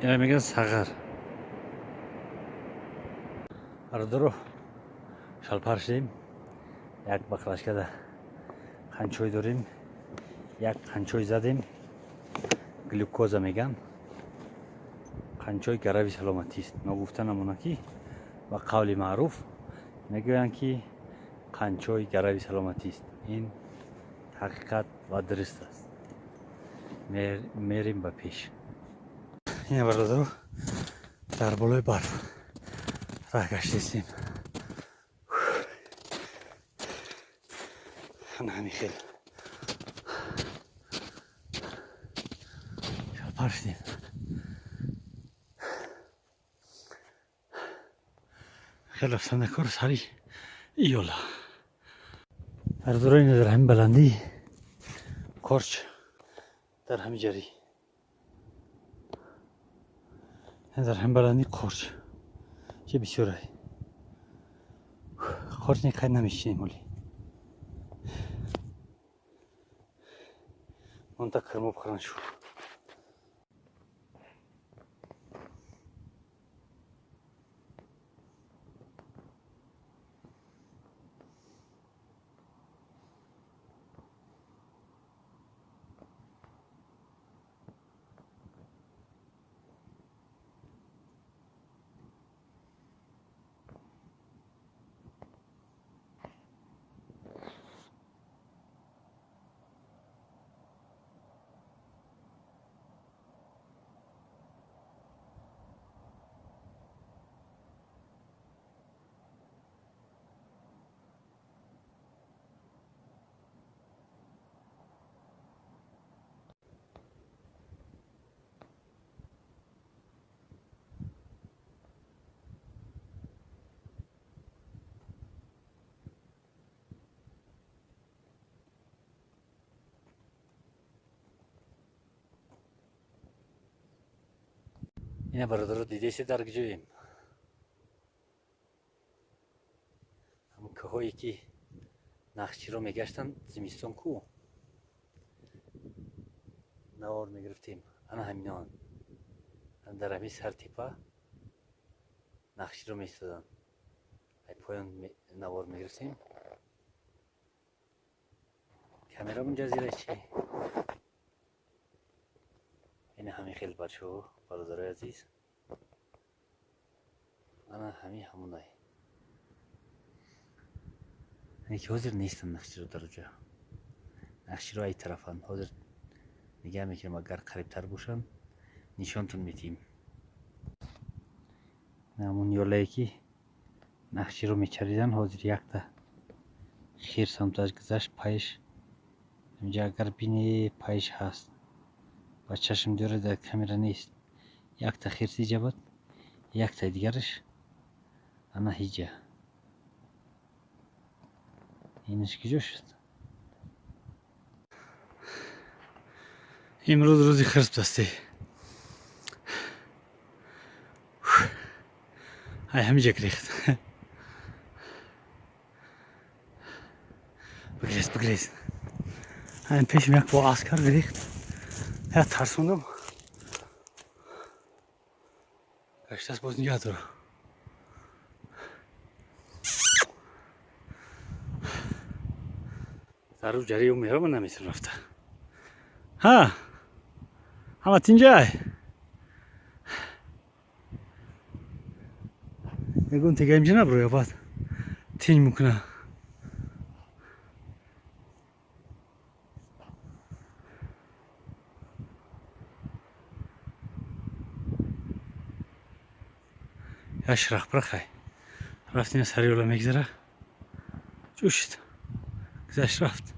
اینا میگن ساغر. برادرو شلپر شدیم. یک بقلشکه ده قنچوی داریم. یک قنچوی زدیم. گلوکوزا میگن. قنچوی گروی سلامتی است. نگفته نمونه کی و قول معروف میگویند که قنچوی گروی سلامتی است. این حقیقت و درست است. میریم به پیش. این برادرو در بالای برف راه گشتیم. همین خیلی شلپر شدیم. خیلی افسنده کار سری ایولا برادرو. این در همین بلندی کرچ در همین جری. این در همین بلندی کرچ چه بسیاره. کرچ نیقید نمیشینیم ولی منطقه کرمو بخورن شو. این برادر رو دیده در کجاییم. همون که هایی که نقشی رو میگشتن زمستان کو نوار میگرفتیم. انا همینان در همین سر تیپه نقشی رو میستدن. ای پایان نوار میگرفتیم. کامرا من جزیره چی؟ این همین خیلی بچه برادرای عزیز. انا همونای اینه که حاضر نیستن نقشی رو در اونجا. نقشی رو ای طرفن حاضر نگه میکنم اگر قریبتر باشن نشانتون میتیم. همون یولایی که نقشی رو میچریدن حاضر یک تا خیر سمتش گذشت. پایش اینجا اگر بینی پایش هست با چشم دوره در کامرا نیست. یک تا خیر سی جبت یک تا دیگرش انا هیجه. اینش کجا شد؟ امروز روزی خرس دسته. های همینجا گریخت. بگریز این پیشم یک با عسکر گریخت. یا ترسوندم گشت است باز نگه دارم. در رو جری و میرم نمیتون رفته. ها همه تینجای میگون تیگه اینجا نبرو یا بعد تین میکنه. یا شرخ برخی رفتین سری اولا میگذره جوشت گذشت رفت.